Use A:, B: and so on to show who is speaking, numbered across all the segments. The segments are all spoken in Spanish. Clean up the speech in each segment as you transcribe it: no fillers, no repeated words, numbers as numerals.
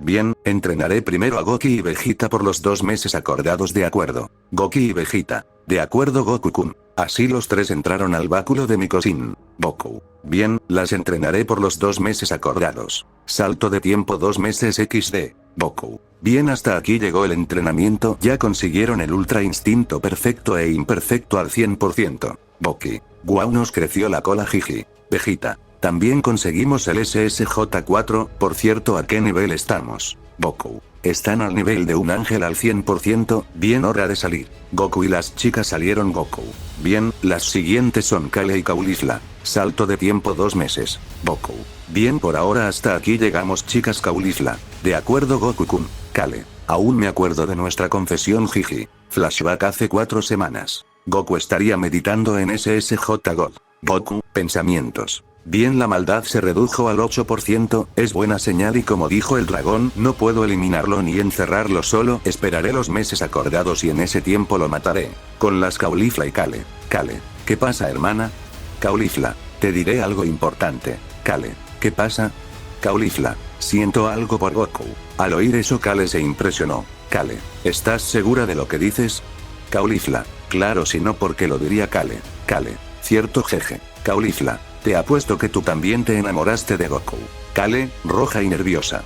A: Bien, entrenaré primero a Goku y Vegeta por los 2 meses acordados, de acuerdo. Goku y Vegeta. De acuerdo, Goku-kun. Así los tres entraron al báculo de Mikosin. Goku. Bien, las entrenaré por los 2 meses acordados. Salto de tiempo 2 meses XD. Goku. Bien, hasta aquí llegó el entrenamiento. Ya consiguieron el ultra instinto perfecto e imperfecto al 100%. Goku. Guau, nos creció la cola, jiji. Vegeta. También conseguimos el SSJ4, por cierto, ¿a qué nivel estamos? Goku. Están al nivel de un ángel al 100%, bien, hora de salir. Goku y las chicas salieron. Goku. Bien, las siguientes son Kale y Caulifla. Salto de tiempo 2 meses. Goku. Bien, por ahora hasta aquí llegamos, chicas. Caulifla. De acuerdo, Goku-kun. Kale. Aún me acuerdo de nuestra confesión, jiji. Flashback hace 4 semanas. Goku estaría meditando en SSJ God. Goku, pensamientos. Bien, la maldad se redujo al 8%, es buena señal, y como dijo el dragón, no puedo eliminarlo ni encerrarlo, solo esperaré los meses acordados y en ese tiempo lo mataré. Con las Caulifla y Kale. Kale. ¿Qué pasa, hermana? Caulifla. Te diré algo importante. Kale. ¿Qué pasa? Caulifla. Siento algo por Goku. Al oír eso, Kale se impresionó. Kale. ¿Estás segura de lo que dices? Caulifla. Claro, si no, ¿por qué lo diría Kale? Kale. Cierto, jeje. Caulifla. Te apuesto que tú también te enamoraste de Goku. Kale, roja y nerviosa.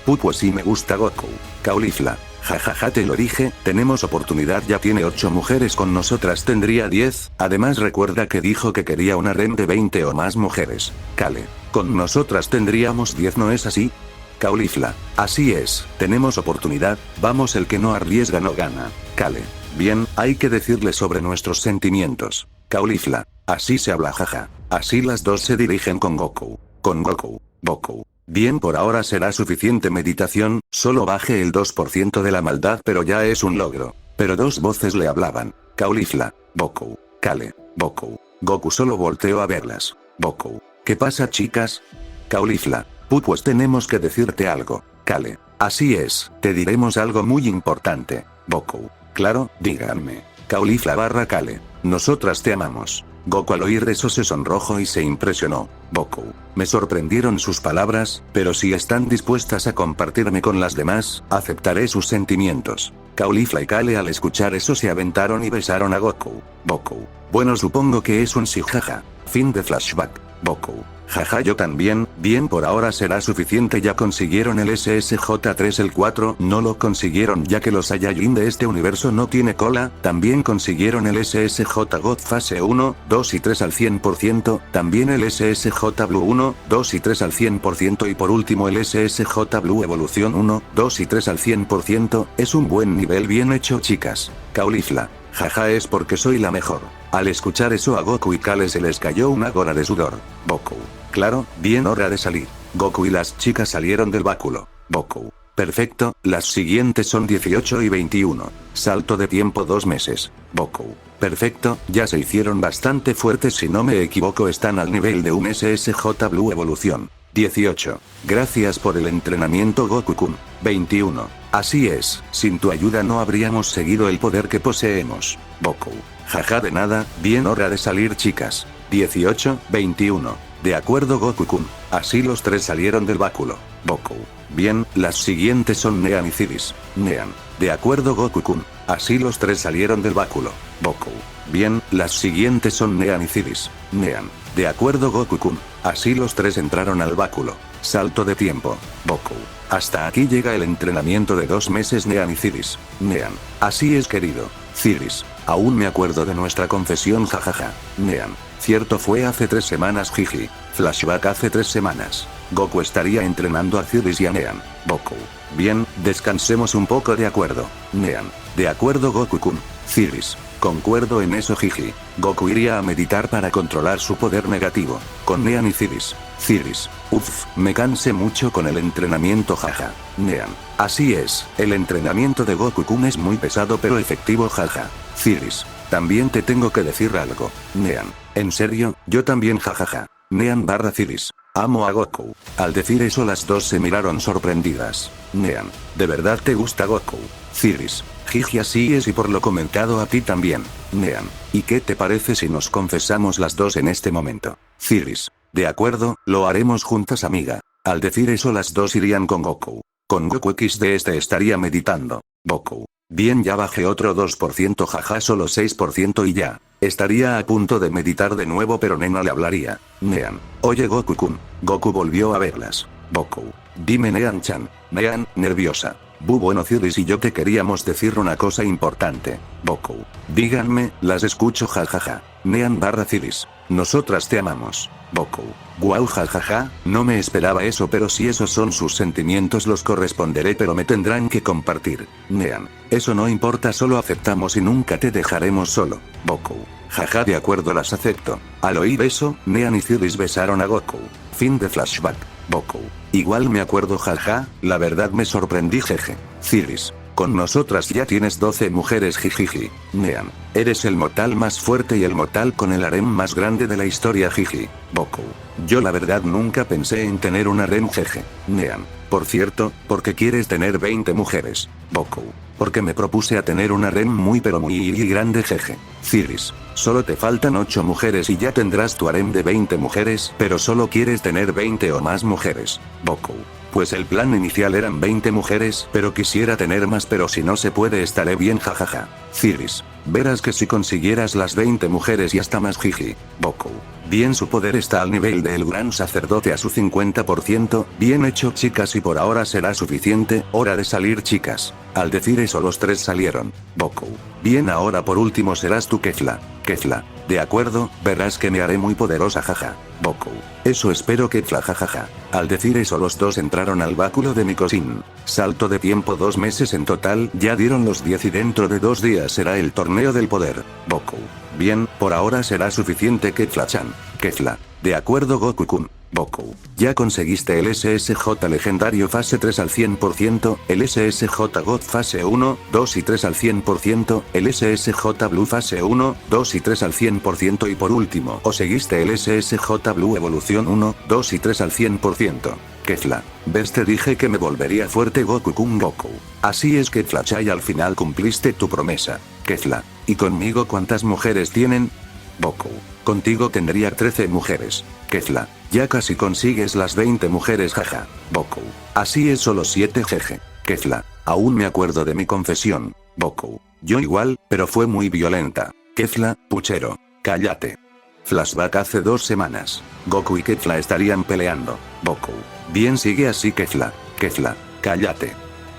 A: Pues sí me gusta Goku. Caulifla. Jajaja, te lo dije, tenemos oportunidad, ya tiene 8 mujeres, con nosotras tendría 10, además recuerda que dijo que quería una harem de 20 o más mujeres. Kale. Con nosotras tendríamos 10, ¿no es así? Caulifla. Así es, tenemos oportunidad, vamos, el que no arriesga no gana. Kale. Bien, hay que decirle sobre nuestros sentimientos. Caulifla. Así se habla, jaja. Así las dos se dirigen con Goku. Con Goku. Goku. Bien, por ahora será suficiente meditación, solo baje el 2% de la maldad, pero ya es un logro. Pero 2 voces le hablaban. Caulifla. Goku. Kale. Goku. Goku solo volteó a verlas. Goku. ¿Qué pasa, chicas? Caulifla. Pues tenemos que decirte algo. Kale. Así es, te diremos algo muy importante. Goku. Claro, díganme. Caulifla barra Kale. Nosotras te amamos. Goku al oír eso se sonrojó y se impresionó. Goku. Me sorprendieron sus palabras, pero si están dispuestas a compartirme con las demás, aceptaré sus sentimientos. Caulifla y Kale al escuchar eso se aventaron y besaron a Goku. Goku. Bueno, supongo que es un sí, jaja. Fin de flashback. Goku. Jaja, yo también. Bien, por ahora será suficiente, ya consiguieron el SSJ3, el 4 no lo consiguieron ya que los Saiyajin de este universo no tiene cola, también consiguieron el SSJ God fase 1, 2 y 3 al 100%, también el SSJ Blue 1, 2 y 3 al 100% y por último el SSJ Blue Evolución 1, 2 y 3 al 100%, es un buen nivel, bien hecho, chicas. Caulifla. Jaja, es porque soy la mejor. Al escuchar eso a Goku y Kale se les cayó una gota de sudor. Goku. Claro, bien, hora de salir. Goku y las chicas salieron del báculo. Goku. Perfecto, las siguientes son 18 y 21. Salto de tiempo 2 meses. Goku. Perfecto, ya se hicieron bastante fuertes, si no me equivoco están al nivel de un SSJ Blue Evolución. 18. Gracias por el entrenamiento, Goku-kun. 21. Así es, sin tu ayuda no habríamos seguido el poder que poseemos. Goku. Jaja, de nada, bien, hora de salir, chicas. 18, 21. De acuerdo, Goku-kun. Así los tres salieron del báculo. Goku. Bien, las siguientes son Nean y Ciris. Nean. De acuerdo, Goku-kun. Así los tres salieron del báculo. Goku. Bien, las siguientes son Nean y Ciris. Nean. De acuerdo, Goku-kun. Así los tres entraron al báculo. Salto de tiempo. Goku. Hasta aquí llega el entrenamiento de 2 meses, Nean y Ciris. Nean. Así es, querido. Ciris. Aún me acuerdo de nuestra confesión, jajaja. Nean. Cierto, fue hace 3 semanas, jiji. Flashback hace 3 semanas. Goku estaría entrenando a Ciris y a Nean. Goku. Bien, descansemos un poco, de acuerdo. Nean. De acuerdo, Goku-kun. Ciris. Concuerdo en eso, jiji. Goku iría a meditar para controlar su poder negativo. Con Nean y Ciris. Ciris. Uff, me cansé mucho con el entrenamiento jaja. Nean. Así es, el entrenamiento de Goku-kun es muy pesado pero efectivo jaja. Ciris. También te tengo que decir algo. Nean. ¿En serio? Yo también jajaja. Nean barra Ciris. Amo a Goku. Al decir eso las dos se miraron sorprendidas. Nean. ¿De verdad te gusta Goku? Ciris. Jiji, así es y por lo comentado a ti también. Nean. ¿Y qué te parece si nos confesamos las dos en este momento? Ciris. De acuerdo, lo haremos juntas amiga. Al decir eso las dos irían con Goku. Con Goku XD estaría meditando. Goku. Bien, ya bajé otro 2%, jaja, solo 6% y ya. Estaría a punto de meditar de nuevo pero Nena le hablaría. Nean. Oye Goku-kun. Goku volvió a verlas. Goku. Dime Nean-chan. Nean, nerviosa. Bueno Ciris y yo te queríamos decir una cosa importante. Goku. Díganme, las escucho jajaja. Nean barra Ciris. Nosotras te amamos. Goku. Guau jajaja, no me esperaba eso pero si esos son sus sentimientos los corresponderé pero me tendrán que compartir. Nean. Eso no importa, solo aceptamos y nunca te dejaremos solo. Goku. Jaja, de acuerdo, las acepto. Al oír eso, Nean y Ciris besaron a Goku. Fin de flashback. Goku. Igual me acuerdo jaja, la verdad me sorprendí jeje. Ciris. Con nosotras ya tienes 12 mujeres jijiji. Nean. Eres el mortal más fuerte y el mortal con el harem más grande de la historia jiji. Goku. Yo la verdad nunca pensé en tener un harem jeje. Nean. Por cierto, ¿por qué quieres tener 20 mujeres? Goku. Porque me propuse a tener un harem muy pero muy grande jeje. Ciris. Solo te faltan 8 mujeres y ya tendrás tu harem de 20 mujeres, pero solo quieres tener 20 o más mujeres. Goku. Pues el plan inicial eran 20 mujeres, pero quisiera tener más, pero si no se puede estaré bien jajaja. Ciris. Verás que si consiguieras las 20 mujeres y hasta más jiji. Goku. Bien, su poder está al nivel del gran sacerdote a su 50%, bien hecho chicas y por ahora será suficiente, hora de salir chicas. Al decir eso los tres salieron. Goku. Bien, ahora por último serás tú Kefla. Kefla. De acuerdo, verás que me haré muy poderosa jaja. Goku. Eso espero Kefla jajaja. Al decir eso los dos entraron al báculo de Mikosin. Salto de tiempo 2 meses en total, ya dieron los 10 y dentro de 2 días será el torneo del poder. Goku. Bien, por ahora será suficiente Kefla-chan. Kefla. De acuerdo Goku-kun. Goku. Ya conseguiste el SSJ legendario fase 3 al 100%, el SSJ God fase 1, 2 y 3 al 100%, el SSJ Blue fase 1, 2 y 3 al 100% y por último, o seguiste el SSJ Blue evolución 1, 2 y 3 al 100%. Kefla. ¿Ves? Te dije que me volvería fuerte Goku-kun. Goku. Así es Kefla-chan, al final cumpliste tu promesa. Kefla. ¿Y conmigo cuántas mujeres tienen? Goku. Contigo tendría 13 mujeres. Kefla. Ya casi consigues las 20 mujeres jaja. Goku. Así es, solo 7 jeje. Kefla. Aún me acuerdo de mi confesión. Goku. Yo igual, pero fue muy violenta. Kefla, puchero. Cállate. Flashback hace 2 semanas. Goku y Kefla estarían peleando. Goku. Bien, sigue así Kefla. Kefla. Cállate.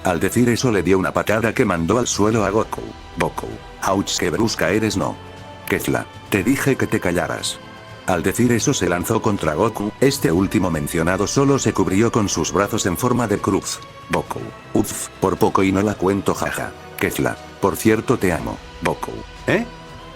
A: Al decir eso le dio una patada que mandó al suelo a Goku. Goku. Ouch, qué brusca eres, no. Kefla. Te dije que te callaras. Al decir eso se lanzó contra Goku, este último mencionado solo se cubrió con sus brazos en forma de cruz. Goku. Uff, por poco y no la cuento jaja. Kefla. Por cierto te amo. Goku. ¿Eh?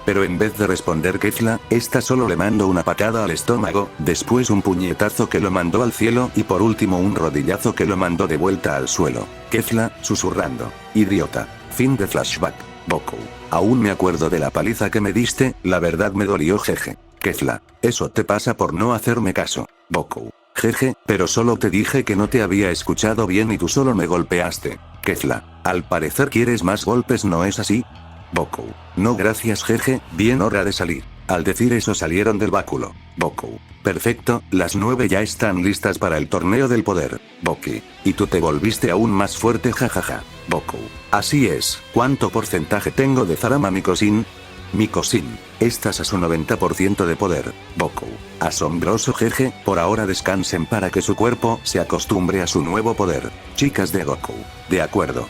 A: Pero en vez de responder Kefla, esta solo le mandó una patada al estómago, después un puñetazo que lo mandó al cielo y por último un rodillazo que lo mandó de vuelta al suelo. Kefla, susurrando. Idiota. Fin de flashback. Goku. Aún me acuerdo de la paliza que me diste, la verdad me dolió jeje. Kefla. Eso te pasa por no hacerme caso. Goku. Jeje, pero solo te dije que no te había escuchado bien y tú solo me golpeaste. Kefla. Al parecer quieres más golpes, ¿no es así? Goku. No gracias jeje, bien, hora de salir. Al decir eso salieron del báculo. Goku. Perfecto, las 9 ya están listas para el torneo del poder. Goku. Y tú te volviste aún más fuerte jajaja. Goku. Así es, ¿cuánto porcentaje tengo de Zarama Mikosin? Mikosin. Estás a su 90% de poder. Goku. Asombroso jeje, por ahora descansen para que su cuerpo se acostumbre a su nuevo poder. Chicas de Goku. De acuerdo.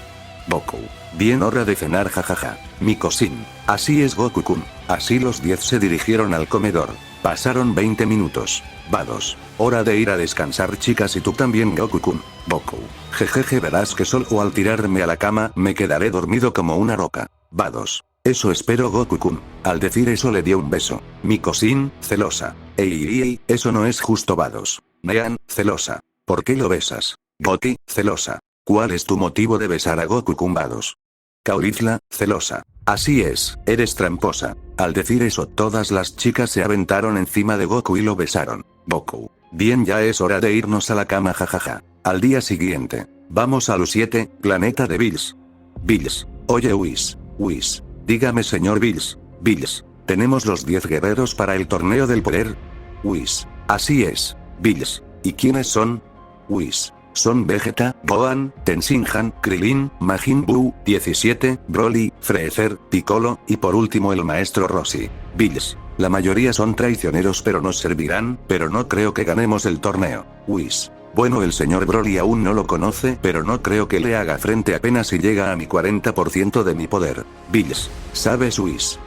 A: Goku. Bien, hora de cenar jajaja. Mikosin. Así es Goku-kun. Así los 10 se dirigieron al comedor. Pasaron 20 minutos. Vados. Hora de ir a descansar chicas y tú también Goku-kun. Goku. Jejeje, verás que solo al tirarme a la cama me quedaré dormido como una roca. Vados. Eso espero Goku-kun. Al decir eso le dio un beso. Mikosin, celosa. Ey, eso no es justo Vados. Nean, celosa. ¿Por qué lo besas? Goki, celosa. ¿Cuál es tu motivo de besar a Goku-kun? Vados. Caulifla, celosa. Así es, eres tramposa. Al decir eso todas las chicas se aventaron encima de Goku y lo besaron. Goku. Bien, ya es hora de irnos a la cama, jajaja. Al día siguiente. Vamos a Lu-7, planeta de Bills. Bills. Oye Whis. Dígame señor Bills. Bills. ¿Tenemos los 10 guerreros para el torneo del poder? Whis. Así es. Bills. ¿Y quiénes son? Whis. Son Vegeta, Gohan, Tenshinhan, Krillin, Majin Buu, 17, Broly, Freezer, Piccolo, y por último el maestro Roshi. Bills. La mayoría son traicioneros pero nos servirán, pero no creo que ganemos el torneo. Whis. Bueno, el señor Broly aún no lo conoce, pero no creo que le haga frente apenas si llega a mi 40% de mi poder. Bills. ¿Sabes Whis?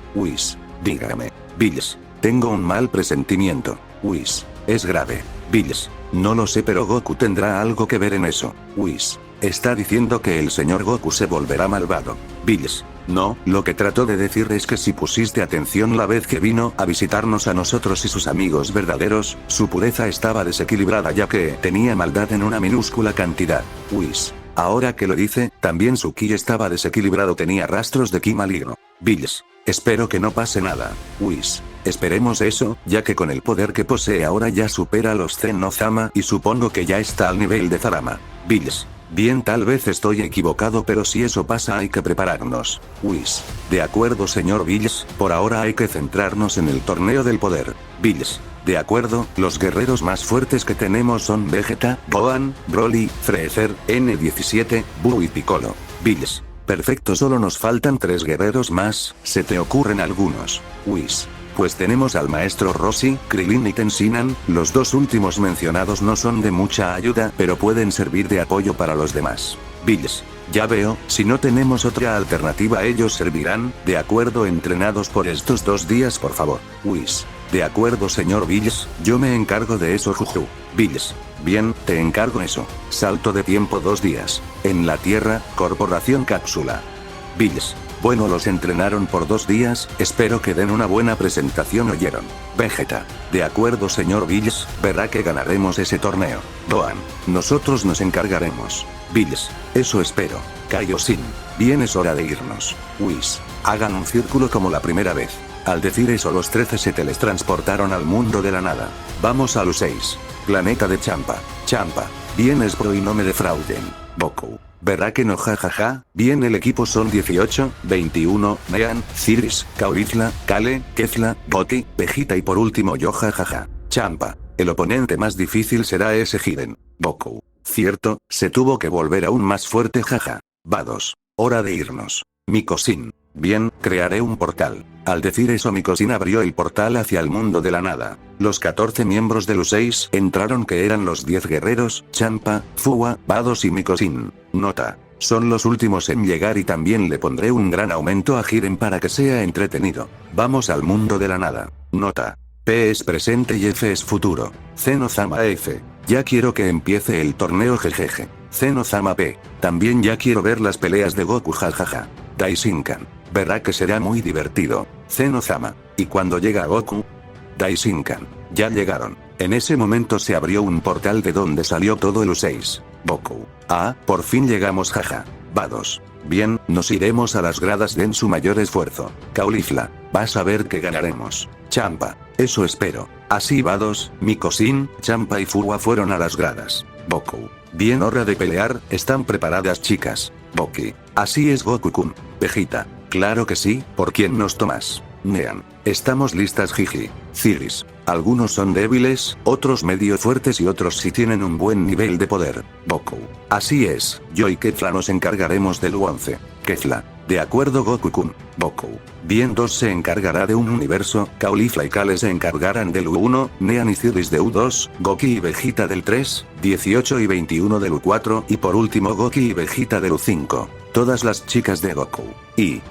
A: Dígame. Bills. Tengo un mal presentimiento. Whis. Es grave. Bills. No lo sé, pero Goku tendrá algo que ver en eso. Whis. Está diciendo que el señor Goku se volverá malvado. Bills. No, lo que trato de decir es que si pusiste atención la vez que vino a visitarnos a nosotros y sus amigos verdaderos, su pureza estaba desequilibrada ya que tenía maldad en una minúscula cantidad. Whis. Ahora que lo dice, también su ki estaba desequilibrado, tenía rastros de ki maligno. Bills. Espero que no pase nada. Whis. Esperemos eso, ya que con el poder que posee ahora ya supera a los Zen-no-Zama y supongo que ya está al nivel de Zarama. Bills. Bien, tal vez estoy equivocado, pero si eso pasa hay que prepararnos. Whis. De acuerdo señor Bills, por ahora hay que centrarnos en el torneo del poder. Bills. De acuerdo, los guerreros más fuertes que tenemos son Vegeta, Gohan, Broly, Freezer, N17, Buu y Piccolo. Bills. Perfecto, solo nos faltan 3 guerreros más, ¿se te ocurren algunos? Whis. Pues tenemos al maestro Roshi, Krillin y Tenshinhan, los dos últimos mencionados no son de mucha ayuda, pero pueden servir de apoyo para los demás. Bills. Ya veo, si no tenemos otra alternativa ellos servirán, de acuerdo, entrenados por estos 2 días por favor. Whis. De acuerdo señor Bills, yo me encargo de eso juju. Bills. Bien, te encargo eso. Salto de tiempo 2 días. En la Tierra, Corporación Cápsula. Bills. Bueno, los entrenaron por 2 días, espero que den una buena presentación, ¿oyeron? Vegeta. De acuerdo señor Bills, verá que ganaremos ese torneo. Gohan. Nosotros nos encargaremos. Bills. Eso espero. Kaioshin. Bien, es hora de irnos. Whis. Hagan un círculo como la primera vez. Al decir eso los 13 se teletransportaron al mundo de la nada. Vamos a Lu-6. Planeta de Champa. Bien, es pro y no me defrauden. Goku. ¿Verá que no? Jajaja? Bien, el equipo son 18, 21, Nean, Ciris, Caulifla, Kale, Kefla, Goki, Vegeta y por último yo, jajaja. Champa. El oponente más difícil será ese Jiren. Goku. Cierto, se tuvo que volver aún más fuerte, jaja. Vados. Hora de irnos. Mikosin. Bien, crearé un portal. Al decir eso Mikosin abrió el portal hacia el mundo de la nada. Los 14 miembros de Lu-6 entraron, que eran los 10 guerreros, Champa, Fuwa, Vados y Mikosin. Nota. Son los últimos en llegar y también le pondré un gran aumento a Jiren para que sea entretenido. Vamos al mundo de la nada. Nota. P es presente y F es futuro. Zen-no-Zama F. Ya quiero que empiece el torneo, jejeje. Zen-no-Zama P. También ya quiero ver las peleas de Goku, jajaja. Daishinkan. Verá que será muy divertido. Zen-no-Zama. ¿Y cuando llega Goku? Daishinkan. Ya llegaron. En ese momento se abrió un portal de donde salió todo el U6. Goku. Ah, por fin llegamos, jaja. Vados. Bien, nos iremos a las gradas, den su mayor esfuerzo. Caulifla. Vas a ver que ganaremos. Champa. Eso espero. Así Vados, Mikosin, Champa y Fuwa fueron a las gradas. Goku. Bien, hora de pelear, ¿están preparadas chicas? Goki. Así es Goku-kun. Vegeta. Claro que sí, ¿por quién nos tomas? Nean. Estamos listas, jiji. Ciris. Algunos son débiles, otros medio fuertes y otros sí tienen un buen nivel de poder. Goku. Así es, yo y Kefla nos encargaremos del U11. Kefla. De acuerdo Goku-kun. Goku. Bien, 2 se encargará de un universo, Caulifla y Kale se encargarán del U1, Nean y Ciris de U2, Goki y Vegeta del 3, 18 y 21 del U4 y por último Goki y Vegeta del U5. Todas las chicas de Goku. Y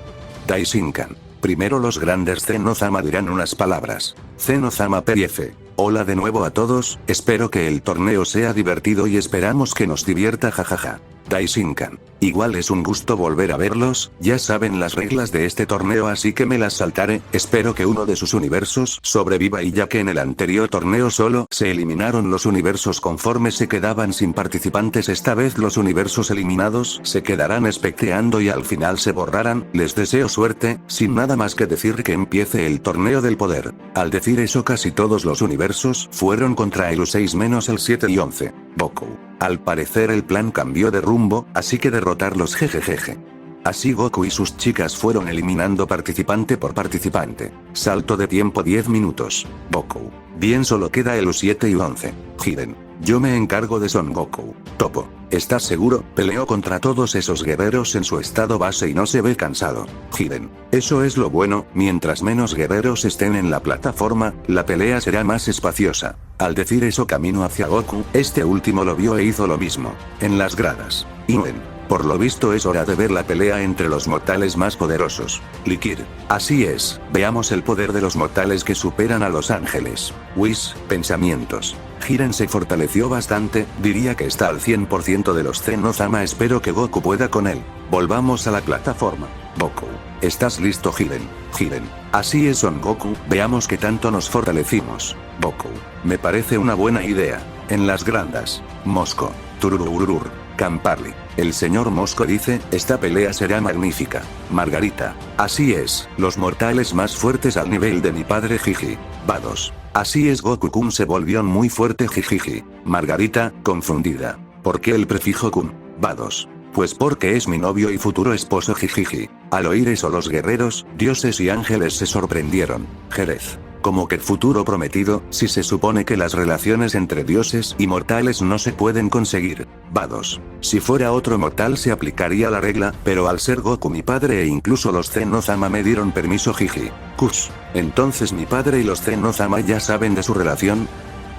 A: Daishinkan. Primero los grandes Zen-no-Zama dirán unas palabras. Zen-no-Zama PF. Hola de nuevo a todos, espero que el torneo sea divertido y esperamos que nos divierta, jajaja. Daishinkan. Igual es un gusto volver a verlos, ya saben las reglas de este torneo así que me las saltaré, espero que uno de sus universos sobreviva y ya que en el anterior torneo solo se eliminaron los universos conforme se quedaban sin participantes esta vez los universos eliminados se quedarán especteando y al final se borrarán, les deseo suerte, sin nada más que decir que empiece el torneo del poder. Al decir eso casi todos los universos fueron contra el U6 menos el 7 y 11. Goku. Al parecer el plan cambió de rumbo, así que derrotarlos jejejeje. Así Goku y sus chicas fueron eliminando participante por participante. Salto de tiempo 10 minutos. Goku. Bien solo queda el U7 y 11. Jiren. Yo me encargo de Son Goku. Topo. ¿Estás seguro? Peleó contra todos esos guerreros en su estado base y no se ve cansado. Jiren. Eso es lo bueno, mientras menos guerreros estén en la plataforma, la pelea será más espaciosa. Al decir eso camino hacia Goku, este último lo vio e hizo lo mismo. En las gradas. Inen. Por lo visto es hora de ver la pelea entre los mortales más poderosos. Likir. Así es, veamos el poder de los mortales que superan a los ángeles. Whis, pensamientos. Jiren se fortaleció bastante, diría que está al 100% de los Zenozama espero que Goku pueda con él. Volvamos a la plataforma. Goku. ¿Estás listo Jiren? Jiren. Así es Son Goku, veamos qué tanto nos fortalecimos. Goku. Me parece una buena idea. En las grandas. Mosco. Tururururur. Camparli. El señor Mosco dice, esta pelea será magnífica. Margarita. Así es, los mortales más fuertes al nivel de mi padre Jiji. Vados. Así es Goku-kun se volvió muy fuerte Jijiji. Margarita, confundida. ¿Por qué el prefijo kun? Vados. Pues porque es mi novio y futuro esposo Jijiji. Al oír eso los guerreros, dioses y ángeles se sorprendieron. Jerez. Como que futuro prometido, si se supone que las relaciones entre dioses y mortales no se pueden conseguir. Vados. Si fuera otro mortal se aplicaría la regla, pero al ser Goku mi padre e incluso los Zenozama me dieron permiso Jiji. Kush. Entonces mi padre y los Zenozama ya saben de su relación.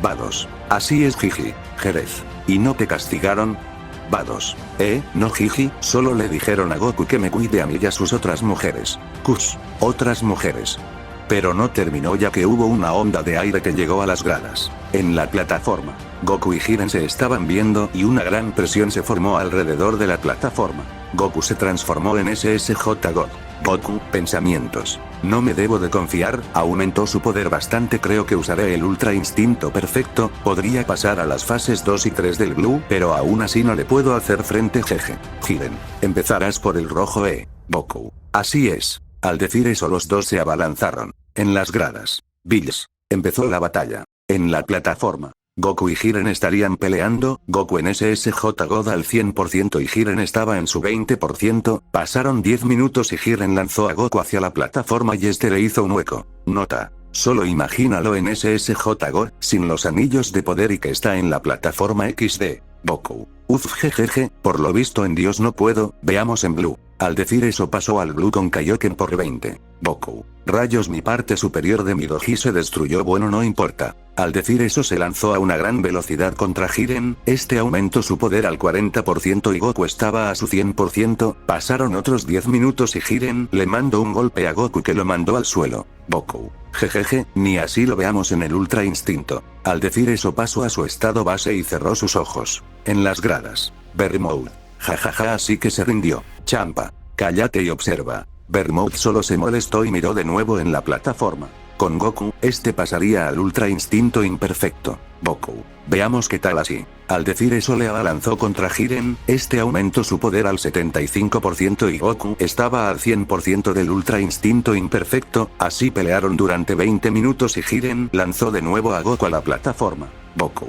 A: Vados. Así es Jiji. Jerez. ¿Y no te castigaron? Vados. No Jiji, solo le dijeron a Goku que me cuide a mí y a sus otras mujeres. Kush. Otras mujeres. Pero no terminó ya que hubo una onda de aire que llegó a las gradas. En la plataforma, Goku y Jiren se estaban viendo y una gran presión se formó alrededor de la plataforma. Goku se transformó en SSJ God. Goku, pensamientos. No me debo de confiar, aumentó su poder bastante creo que usaré el Ultra Instinto perfecto, podría pasar a las fases 2 y 3 del Blue, pero aún así no le puedo hacer frente jeje. Jiren. Empezarás por el rojo Goku. Así es. Al decir eso los dos se abalanzaron. En las gradas. Bills. Empezó la batalla. En la plataforma. Goku y Jiren estarían peleando, Goku en SSJ God al 100% y Jiren estaba en su 20%, pasaron 10 minutos y Jiren lanzó a Goku hacia la plataforma y este le hizo un hueco. Nota. Solo imagínalo en SSJ God, sin los anillos de poder y que está en la plataforma XD. Goku. Uf jejeje, por lo visto en Dios no puedo, veamos en Blue. Al decir eso pasó al Blue con Kaioken por 20. Goku. Rayos mi parte superior de mi doji se destruyó bueno no importa. Al decir eso se lanzó a una gran velocidad contra Jiren, este aumentó su poder al 40% y Goku estaba a su 100%, pasaron otros 10 minutos y Jiren le mandó un golpe a Goku que lo mandó al suelo. Goku. Jejeje, ni así lo veamos en el Ultra Instinto. Al decir eso pasó a su estado base y cerró sus ojos. En las gradas. Bermouth. Jajaja así que se rindió. Champa. Cállate y observa. Bermouth solo se molestó y miró de nuevo en la plataforma. Con Goku, este pasaría al Ultra Instinto imperfecto. Goku. Veamos qué tal así. Al decir eso le abalanzó contra Jiren, este aumentó su poder al 75% y Goku estaba al 100% del Ultra Instinto imperfecto, así pelearon durante 20 minutos y Jiren lanzó de nuevo a Goku a la plataforma. Goku.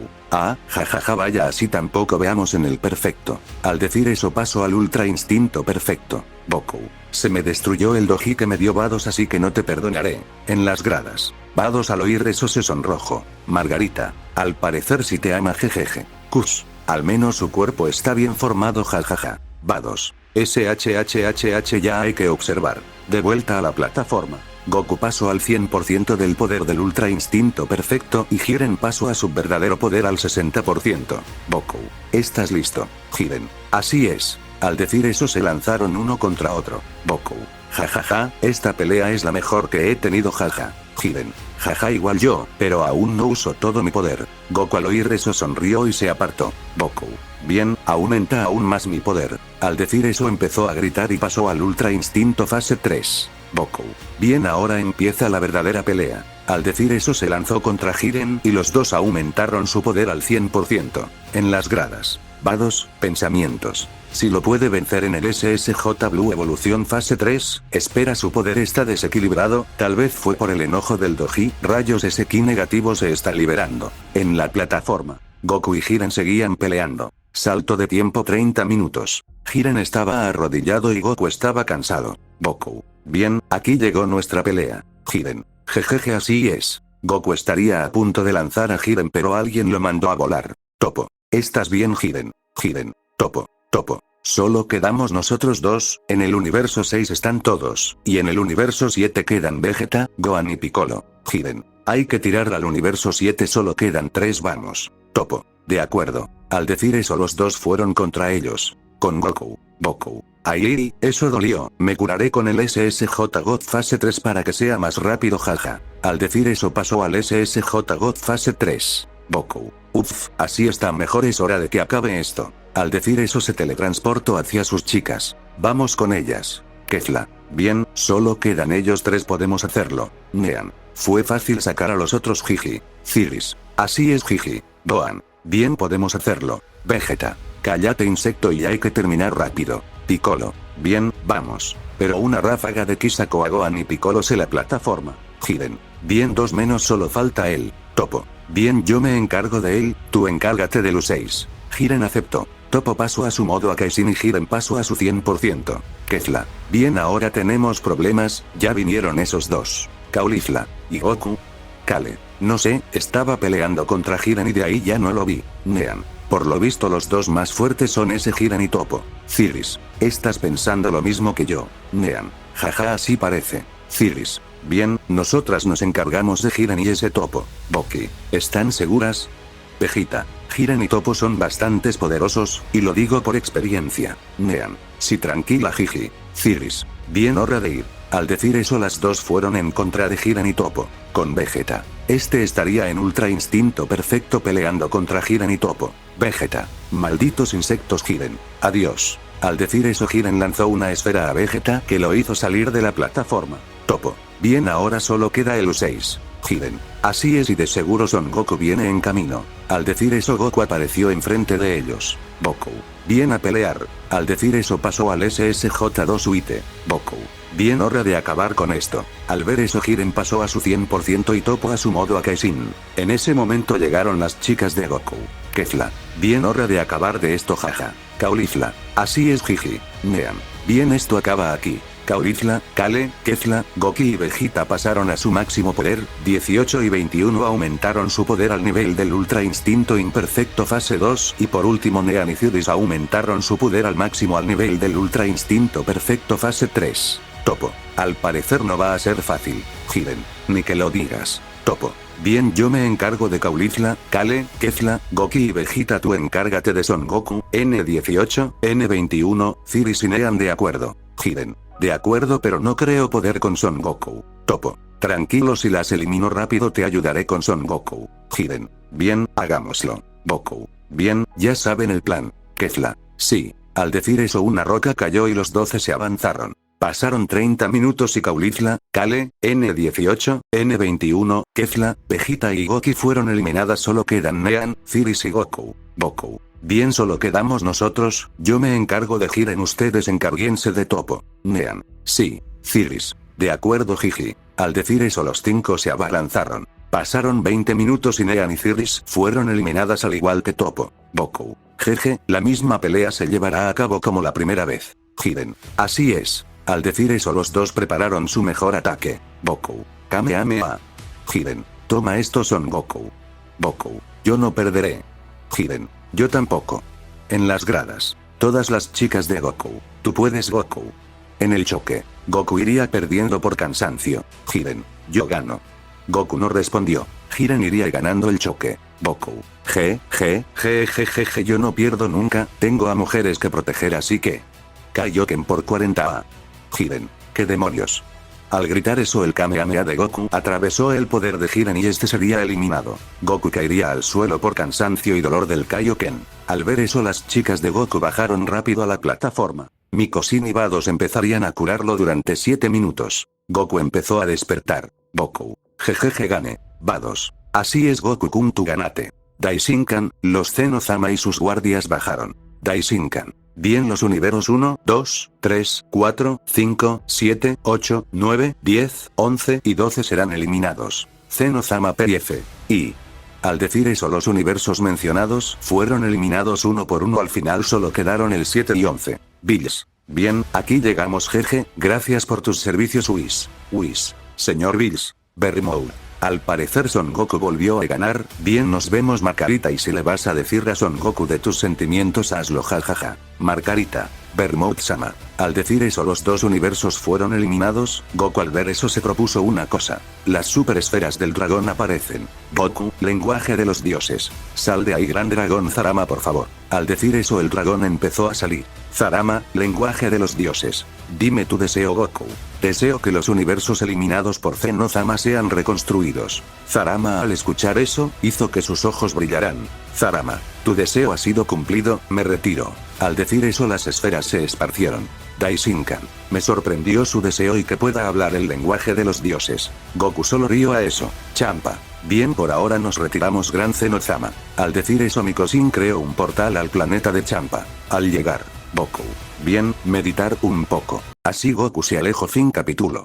A: Jajaja vaya así tampoco veamos en el perfecto. Al decir eso paso al Ultra Instinto perfecto. Goku. Se me destruyó el doji que me dio Vados así que no te perdonaré. En las gradas. Vados al oír eso se sonrojó. Margarita. Al parecer si te ama jejeje. Kush. Al menos su cuerpo está bien formado jajaja. Vados. SHHHH ya hay que observar. De vuelta a la plataforma. Goku pasó al 100% del poder del Ultra Instinto perfecto y Jiren pasó a su verdadero poder al 60%. Goku. ¿Estás listo? Jiren. Así es. Al decir eso se lanzaron uno contra otro. Goku. Jajaja, esta pelea es la mejor que he tenido jaja. Jiren. Jaja igual yo, pero aún no uso todo mi poder. Goku al oír eso sonrió y se apartó. Goku. Bien, aumenta aún más mi poder. Al decir eso empezó a gritar y pasó al Ultra Instinto fase 3. Goku. Bien, ahora empieza la verdadera pelea. Al decir eso se lanzó contra Jiren y los dos aumentaron su poder al 100%. En las gradas. Vados, pensamientos. Si lo puede vencer en el SSJ Blue Evolución fase 3, espera su poder está desequilibrado, tal vez fue por el enojo del Doji, rayos ese ki negativo se está liberando. En la plataforma, Goku y Jiren seguían peleando. Salto de tiempo 30 minutos. Jiren estaba arrodillado y Goku estaba cansado. Goku. Bien, aquí llegó nuestra pelea. Jiren. Jejeje, así es. Goku estaría a punto de lanzar a Jiren pero alguien lo mandó a volar. Topo. ¿Estás bien, Jiren? Jiren. Topo. Topo. Solo quedamos nosotros dos, en el universo 6 están todos, y en el universo 7 quedan Vegeta, Gohan y Piccolo. Jiren. Hay que tirar al universo 7, solo quedan 3, vamos. Topo. De acuerdo. Al decir eso los dos fueron contra ellos. Con Goku. Goku. Ay, eso dolió, me curaré con el SSJ God fase 3 para que sea más rápido jaja. Al decir eso pasó al SSJ God fase 3. Goku. Uff, así está mejor, es hora de que acabe esto. Al decir eso se teletransportó hacia sus chicas. Vamos con ellas. Kefla. Bien, solo quedan ellos 3, podemos hacerlo. Nean. Fue fácil sacar a los otros, jiji. Ciris. Así es, jiji. Gohan. Bien, podemos hacerlo. Vegeta. Cállate, insecto, y hay que terminar rápido. Piccolo. Bien, vamos. Pero una ráfaga de ki sacó a Gohan y Piccolo se la plataforma. Jiren. Bien, 2 menos, solo falta él. Topo. Bien, yo me encargo de él, tú encárgate de los 6. Jiren aceptó. Topo pasó a su modo a Kaizen y Jiren pasó a su 100%. Kefla. Bien, ahora tenemos problemas, ya vinieron esos dos. Caulifla. ¿Y Goku? Kale. No sé, estaba peleando contra Jiren y de ahí ya no lo vi. Nean. Por lo visto los dos más fuertes son ese Jiren y Topo. Ciris. ¿Estás pensando lo mismo que yo? Nean. Jaja, así parece. Ciris. Bien, nosotras nos encargamos de Jiren y ese Topo. Boki. ¿Están seguras? Vegeta. Jiren y Topo son bastante poderosos, y lo digo por experiencia. Nean. Sí, tranquila, jiji. Ciris. Bien, hora de ir. Al decir eso las dos fueron en contra de Jiren y Topo. Con Vegeta. Este estaría en Ultra Instinto perfecto peleando contra Jiren y Topo. Vegeta. Malditos insectos, Jiren. Adiós. Al decir eso Jiren lanzó una esfera a Vegeta que lo hizo salir de la plataforma. Topo. Bien, ahora solo queda el U6. Jiren. Así es, y de seguro Son Goku viene en camino. Al decir eso Goku apareció enfrente de ellos. Goku. Bien, a pelear. Al decir eso pasó al SSJ2 Uite. Goku. Bien, hora de acabar con esto. Al ver eso Jiren pasó a su 100% y Topo a su modo a Kaizen. En ese momento llegaron las chicas de Goku. Kefla. Bien, hora de acabar de esto, jaja. Caulifla. Así es, jiji. Nean. Bien, esto acaba aquí. Caulifla, Kale, Kefla, Goku y Vegeta pasaron a su máximo poder, 18 y 21 aumentaron su poder al nivel del Ultra Instinto Imperfecto fase 2 y por último Nean y Ciris aumentaron su poder al máximo al nivel del Ultra Instinto Perfecto fase 3. Topo. Al parecer no va a ser fácil, Jiren. Ni que lo digas. Topo. Bien, yo me encargo de Caulifla, Kale, Kefla, Goku y Vegeta, tú encárgate de Son Goku, N18, N21, Ciris y Nean, de acuerdo. Jiren. De acuerdo, pero no creo poder con Son Goku. Topo. Tranquilo, si las elimino rápido te ayudaré con Son Goku. Jiren. Bien, hagámoslo. Goku. Bien, ya saben el plan. Kefla. Sí. Al decir eso una roca cayó y los 12 se avanzaron. Pasaron 30 minutos y Caulifla, Kale, N18, N21, Kefla, Vegeta y Goku fueron eliminadas, solo quedan Nean, Ciris y Goku. Goku. Bien, solo quedamos nosotros, yo me encargo de Jiren, ustedes encárguense de Topo. Nean. Sí. Ciris. De acuerdo, jiji. Al decir eso los 5 se abalanzaron. Pasaron 20 minutos y Nean y Ciris fueron eliminadas al igual que Topo. Goku. Jeje, la misma pelea se llevará a cabo como la primera vez. Jiren. Así es. Al decir eso los dos prepararon su mejor ataque. Goku. Kamehameha. Jiren. Toma esto, Son Goku. Goku. Yo no perderé. Jiren. Yo tampoco. En las gradas. Todas las chicas de Goku. Tú puedes, Goku. En el choque. Goku iría perdiendo por cansancio. Jiren. Yo gano. Goku no respondió. Jiren iría ganando el choque. Goku. Yo no pierdo nunca, tengo a mujeres que proteger, así que. Kaioken por 40A. Jiren. ¿Qué demonios? Al gritar eso el Kamehameha de Goku atravesó el poder de Jiren y este sería eliminado. Goku caería al suelo por cansancio y dolor del Kaioken. Al ver eso las chicas de Goku bajaron rápido a la plataforma. Mikosin y Vados empezarían a curarlo durante 7 minutos. Goku empezó a despertar. Goku. Jejeje gane. Vados. Así es Goku-kun tu ganate. Daishinkan, los Zenozama y sus guardias bajaron. Daishinkan. Bien los universos 1, 2, 3, 4, 5, 7, 8, 9, 10, 11 y 12 serán eliminados. Zenozama PF. Y... Al decir eso los universos mencionados fueron eliminados uno por uno, al final solo quedaron el 7 y 11. Bills. Bien, aquí llegamos jeje, gracias por tus servicios Whis. Señor Bills. Berry Mode. Al parecer Son Goku volvió a ganar, bien nos vemos Margarita y si le vas a decir a Son Goku de tus sentimientos hazlo jajaja. Margarita. Bermouth-sama. Al decir eso los dos universos fueron eliminados, Goku al ver eso se propuso una cosa. Las super esferas del dragón aparecen. Goku, lenguaje de los dioses. Sal de ahí gran dragón Zarama por favor. Al decir eso el dragón empezó a salir. Zarama, lenguaje de los dioses. Dime tu deseo Goku. Deseo que los universos eliminados por Zenozama sean reconstruidos. Zarama al escuchar eso, hizo que sus ojos brillaran. Zarama, tu deseo ha sido cumplido, me retiro. Al decir eso las esferas se esparcieron. Daishinkan, me sorprendió su deseo y que pueda hablar el lenguaje de los dioses. Goku solo rió a eso. Champa. Bien por ahora nos retiramos Gran Zenozama. Al decir eso Mikosin creó un portal al planeta de Champa. Al llegar, Goku. Bien, meditar un poco. Así Goku se alejó fin capítulo.